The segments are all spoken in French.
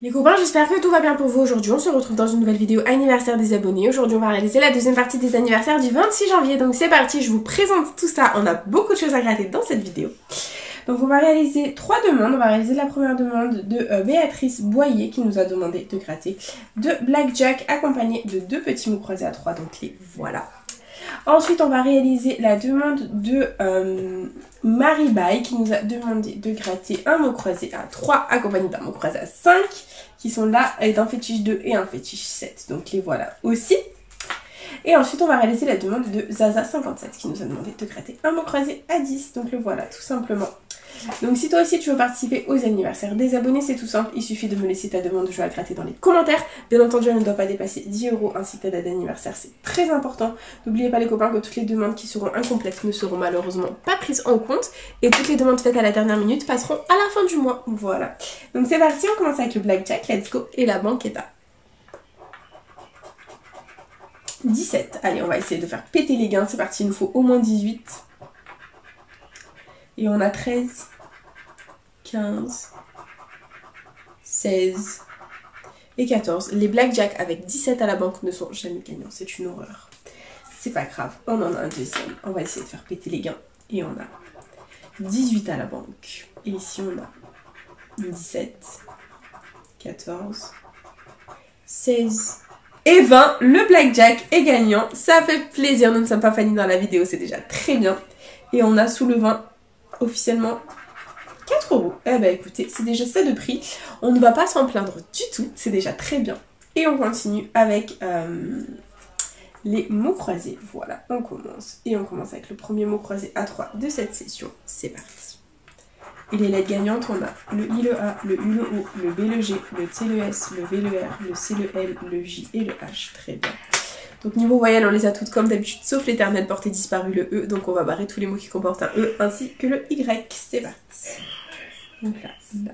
Les copains, j'espère que tout va bien pour vous aujourd'hui. On se retrouve dans une nouvelle vidéo anniversaire des abonnés. Aujourd'hui, on va réaliser la deuxième partie des anniversaires du 26 janvier. Donc c'est parti, je vous présente tout ça. On a beaucoup de choses à gratter dans cette vidéo. Donc on va réaliser 3 demandes. On va réaliser la première demande de Béatrice Boyer qui nous a demandé de gratter 2 blackjack accompagnés de 2 petits mots croisés à 3. Donc les voilà. Ensuite, on va réaliser la demande de Marie Baye qui nous a demandé de gratter un mot croisé à 3 accompagné d'un mot croisé à 5 qui sont là et d'un fétiche 2 et un fétiche 7. Donc les voilà aussi. Et ensuite, on va réaliser la demande de Zaza57 qui nous a demandé de gratter un mot croisé à 10. Donc le voilà, tout simplement. Donc si toi aussi tu veux participer aux anniversaires des abonnés, c'est tout simple, il suffit de me laisser ta demande de jeu à gratter dans les commentaires. Bien entendu, elle ne doit pas dépasser 10 € ainsi que ta date d'anniversaire, c'est très important. N'oubliez pas les copains que toutes les demandes qui seront incomplètes ne seront malheureusement pas prises en compte et toutes les demandes faites à la dernière minute passeront à la fin du mois. Voilà. Donc c'est parti, on commence avec le blackjack, let's go, et la banquetta. 17, allez on va essayer de faire péter les gains, c'est parti, il nous faut au moins 18. Et on a 13, 15, 16 et 14. Les blackjack avec 17 à la banque ne sont jamais gagnants, c'est une horreur. C'est pas grave, on en a un deuxième. On va essayer de faire péter les gains. Et on a 18 à la banque. Et ici on a 17, 14, 16 et 20. Le blackjack est gagnant, ça fait plaisir. Nous ne sommes pas Fanny dans la vidéo, c'est déjà très bien. Et on a sous le 20 officiellement 4 €. Eh ben écoutez, c'est déjà ça de prix. On ne va pas s'en plaindre du tout, c'est déjà très bien. Et on continue avec les mots croisés. Voilà, on commence. Et on commence avec le premier mot croisé à 3 de cette session. C'est parti. Et les lettres gagnantes, on a le I, le A, le U, le O, le B, le G, le T, le S, le V, le R, le C, le L, le J et le H. Très bien. Donc niveau voyelles, on les a toutes comme d'habitude, sauf l'éternel porté disparu, le E. Donc on va barrer tous les mots qui comportent un E, ainsi que le Y. C'est parti. Donc là, là.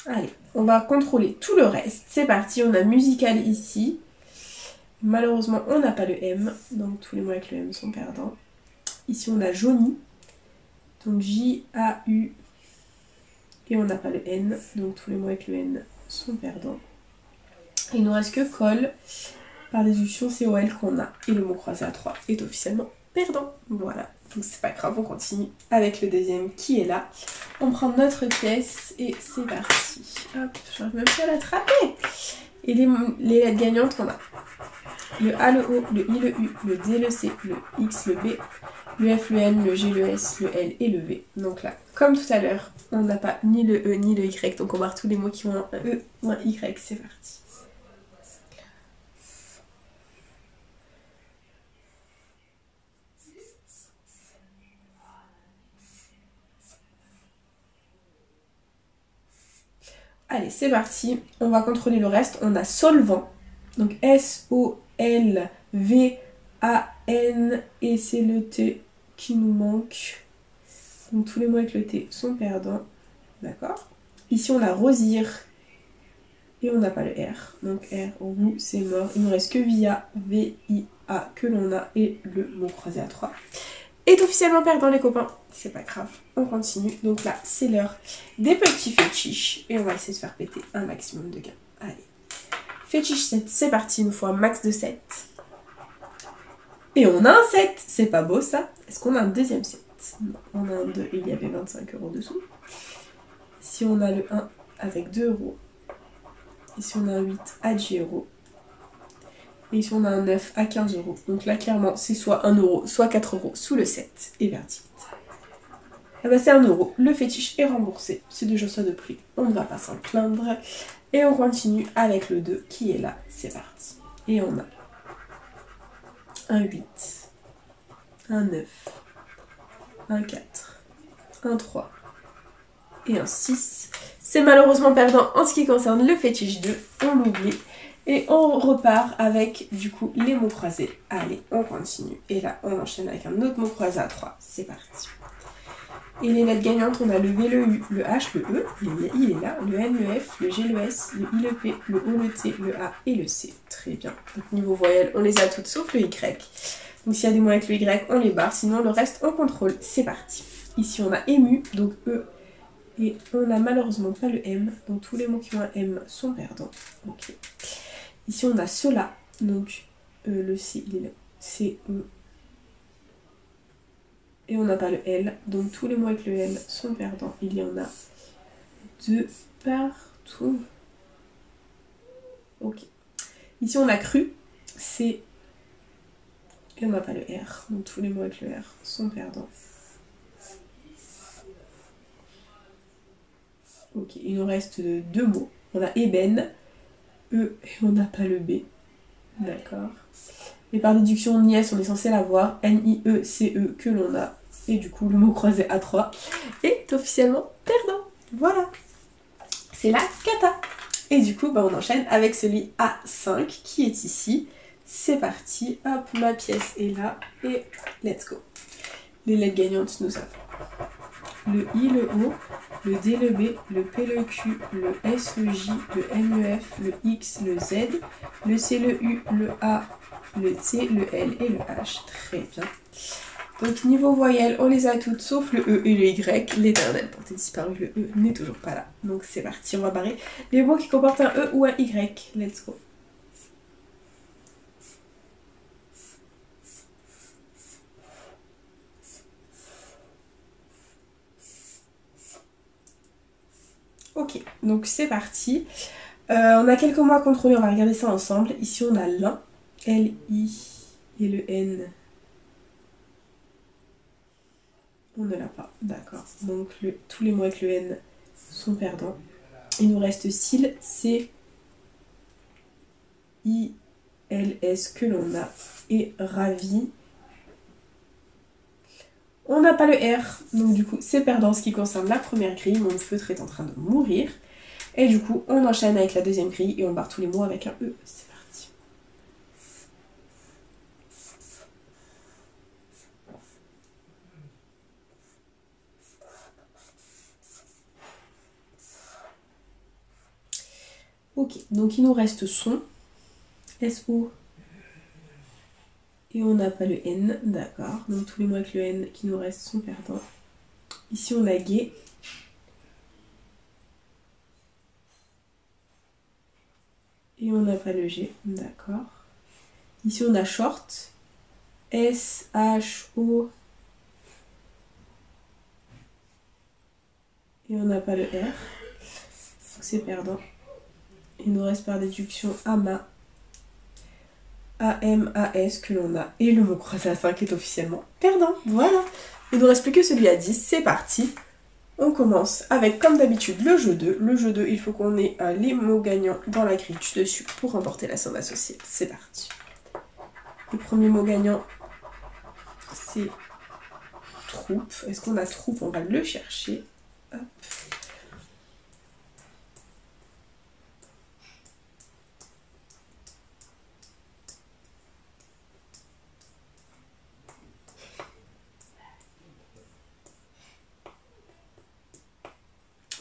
Allez, on va contrôler tout le reste. C'est parti, on a musical ici. Malheureusement, on n'a pas le M, donc tous les mots avec le M sont perdants. Ici, on a jauni. Donc J-A-U. Et on n'a pas le N. Donc tous les mots avec le N sont perdants. Et il nous reste que col. Par déduction, c'est OL qu'on a. Et le mot croisé à 3 est officiellement perdant. Voilà. Donc c'est pas grave, on continue avec le deuxième qui est là. On prend notre pièce et c'est parti. Hop, j'arrive même pas à l'attraper. Et les lettres gagnantes, on a le A, le O, le I, le U, le D, le C, le X, le B, le F, le N, le G, le S, le L et le V. Donc là, comme tout à l'heure, on n'a pas ni le E ni le Y, donc on barre tous les mots qui ont un E ou un Y, c'est parti. Allez, c'est parti, on va contrôler le reste. On a solvant, donc S-O-L-V-A-N, et c'est le T qui nous manque. Donc tous les mots avec le T sont perdants, d'accord. Ici on a rosir, et on n'a pas le R, donc R, roux, c'est mort. Il nous reste que via, V-I-A, que l'on a, et le mot croisé à 3. Est officiellement perdant les copains, c'est pas grave, on continue. Donc là c'est l'heure des petits fétiches et on va essayer de faire péter un maximum de gains. Allez, fétiche 7, c'est parti, il nous faut un max de 7. Et on a un 7, c'est pas beau ça. Est-ce qu'on a un deuxième 7? Non, on a un 2 et il y avait 25 € dessous. Si on a le 1 avec 2 €, et si on a un 8 à 10 €, et ici on a un 9 à 15 €. Donc là clairement c'est soit 1 €, soit 4 € sous le 7 et verdict. Ah bah c'est 1 €. Le fétiche est remboursé. C'est déjà ça de prix. On ne va pas s'en plaindre. Et on continue avec le 2 qui est là. C'est parti. Et on a un 8, un 9, un 4, un 3 et un 6. C'est malheureusement perdant en ce qui concerne le fétiche 2. On l'oublie. Et on repart avec du coup les mots croisés. Allez, on continue. Et là, on enchaîne avec un autre mot croisé à 3. C'est parti. Et les lettres gagnantes, on a le V, le U, le H, le E, il est là, le N, le F, le G, le S, le I, le P, le O, le T, le A et le C. Très bien. Donc niveau voyelle, on les a toutes sauf le Y. Donc s'il y a des mots avec le Y, on les barre, sinon le reste on contrôle. C'est parti. Ici on a ému, donc E, et on n'a malheureusement pas le M, donc tous les mots qui ont un M sont perdants. Ok. Ici on a cela, donc le C, il est là, C, E. Et on n'a pas le L, donc tous les mots avec le L sont perdants. Il y en a 2 partout. Ok. Ici on a cru, C, et on n'a pas le R, donc tous les mots avec le R sont perdants. Ok, il nous reste 2 mots. On a ébène, E, et on n'a pas le B. D'accord. Et par déduction, nièce, on est censé l'avoir. N-I-E-C-E que l'on a. Et du coup, le mot croisé A3 est officiellement perdant. Voilà. C'est la cata. Et du coup, on enchaîne avec celui A5 qui est ici. C'est parti. Hop, ma pièce est là. Et let's go. Les lettres gagnantes, nous avons le I, le O, le D, le B, le P, le Q, le S, le J, le M, le F, le X, le Z, le C, le U, le A, le T, le L et le H. Très bien. Donc niveau voyelles, on les a toutes sauf le E et le Y. L'éternel porté disparu, le E n'est toujours pas là. Donc c'est parti, on va barrer les mots qui comportent un E ou un Y. Let's go. Ok, donc c'est parti. On a quelques mots à contrôler, on va regarder ça ensemble. Ici on a l'un, L-I et le N. On ne l'a pas, d'accord. Donc tous les mots avec le N sont perdants. Il nous reste cils, C, I, L, S que l'on a. Et ravi. On n'a pas le R, donc du coup c'est perdant en ce qui concerne la première grille. Mon feutre est en train de mourir. Et du coup on enchaîne avec la deuxième grille et on barre tous les mots avec un E. C'est parti. Ok, donc il nous reste son, S-O. Et on n'a pas le N, d'accord. Donc tous les mots avec le N qui nous restent sont perdants. Ici on a gai. Et on n'a pas le G, d'accord. Ici on a short. S-H-O. Et on n'a pas le R. Donc c'est perdant. Il nous reste par déduction ama. A-M-A-S que l'on a. Et le mot croisé à 5 est officiellement perdant. Voilà. Il ne nous reste plus que celui à 10. C'est parti. On commence avec, comme d'habitude, le jeu 2. Le jeu 2, il faut qu'on ait les mots gagnants dans la grille du dessus pour remporter la somme associée. C'est parti. Le premier mot gagnant, c'est troupe. Est-ce qu'on a troupe? On va le chercher. Hop.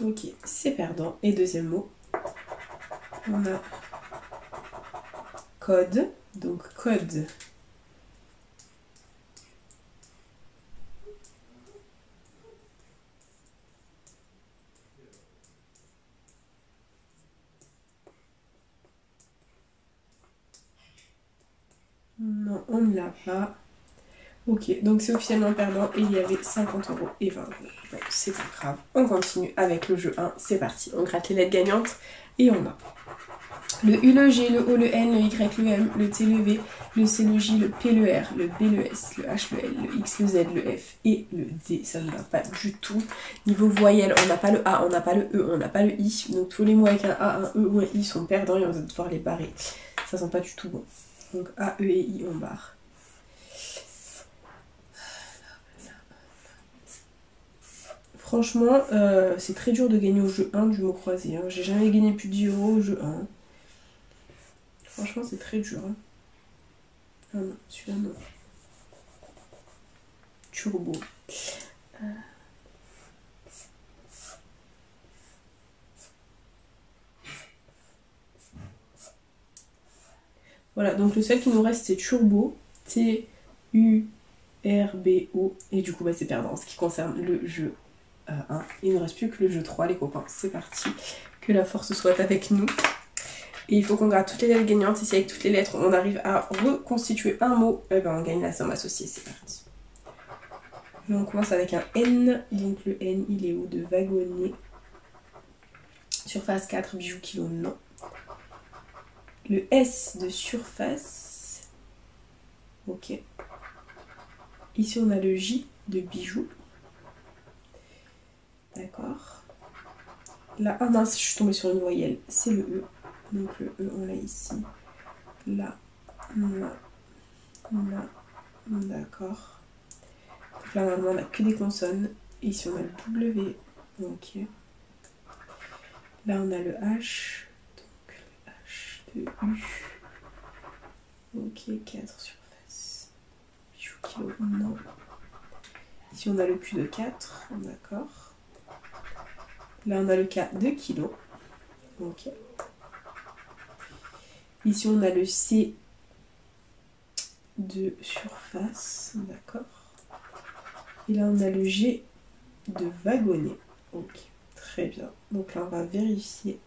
Ok, c'est perdant. Et deuxième mot, on a code. Donc code. Non, on ne l'a pas. Ok, donc c'est officiellement perdant et il y avait 50 € et 20 €. Bon, c'est pas grave. On continue avec le jeu 1. C'est parti. On gratte les lettres gagnantes et on a le U, le G, le O, le N, le Y, le M, le T, le V, le C, le J, le P, le R, le B, le S, le H, le L, le X, le Z, le F et le D. Ça ne va pas du tout. Niveau voyelle, on n'a pas le A, on n'a pas le E, on n'a pas le I. Donc tous les mots avec un A, un E ou un I sont perdants et on va devoir les barrer. Ça sent pas du tout bon. Donc A, E et I, on barre. Franchement, c'est très dur de gagner au jeu 1 du mot croisé. Hein. J'ai jamais gagné plus de 10 € au jeu 1. Franchement, c'est très dur. Hein. Ah non, celui-là, non. Turbo. Voilà, donc le seul qui nous reste, c'est turbo. T, U, R, B, O. Et du coup, bah, c'est perdant. En ce qui concerne le jeu 1, il ne reste plus que le jeu 3, les copains. C'est parti. Que la force soit avec nous. Et il faut qu'on gratte toutes les lettres gagnantes. Et si avec toutes les lettres, on arrive à reconstituer un mot, eh ben, on gagne la somme associée. C'est parti. On commence avec un N. Donc le N, il est où? De wagonner. Surface 4, bijoux, kilo, non. Le S de surface. Ok. Ici, on a le J de bijoux. D'accord. Là, ah mince, je suis tombée sur une voyelle. C'est le E. Donc le E, on l'a ici. Là, là, là. D'accord. Donc là, normalement, on n'a que des consonnes. Ici, on a le W. Ok. Là, on a le H. Donc le H de U. Ok, 4 surfaces. Bijoux, kilo, non. Ici, on a le Q de 4. D'accord. Là, on a le K de kilo. Ok. Ici, on a le C de surface. D'accord. Et là, on a le G de wagonner. Ok. Très bien. Donc là, on va vérifier.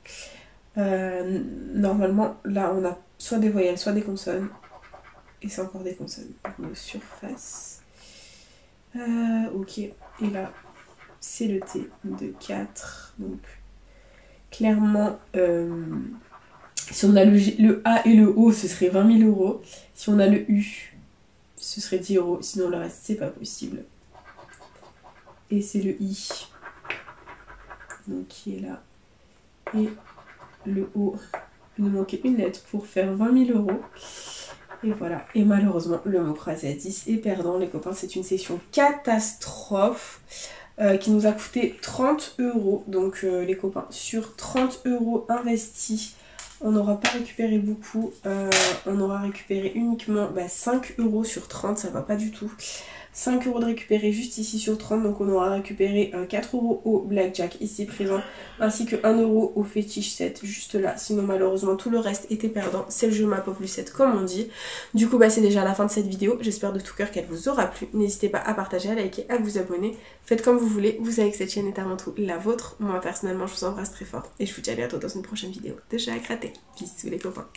Normalement, là, on a soit des voyelles, soit des consonnes. Et c'est encore des consonnes. Donc, surface. Ok. Et là, c'est le T de 4. Donc, clairement, si on a le A et le O, ce serait 20 000 euros. Si on a le U, ce serait 10 euros. Sinon, le reste, c'est pas possible. Et c'est le I. Donc, qui est là. Et le O. Il nous manquait une lettre pour faire 20 000 euros. Et voilà. Et malheureusement, le mot croisé à 10 est perdant. Les copains, c'est une session catastrophe. Qui nous a coûté 30 euros. Donc les copains, sur 30 euros investis, on n'aura pas récupéré beaucoup. On aura récupéré uniquement 5 euros sur 30, ça va pas du tout. 5 euros de récupérer juste ici sur 30, donc on aura récupéré 4 euros au blackjack ici présent, ainsi que 1 euro au fétiche 7 juste là. Sinon malheureusement tout le reste était perdant, c'est le jeu ma pauvre Lucette comme on dit. Du coup c'est déjà la fin de cette vidéo, j'espère de tout cœur qu'elle vous aura plu. N'hésitez pas à partager, à liker, à vous abonner, faites comme vous voulez, vous savez que cette chaîne est avant tout la vôtre. Moi personnellement je vous embrasse très fort et je vous dis à bientôt dans une prochaine vidéo de jeu à gratter. Bisous les copains.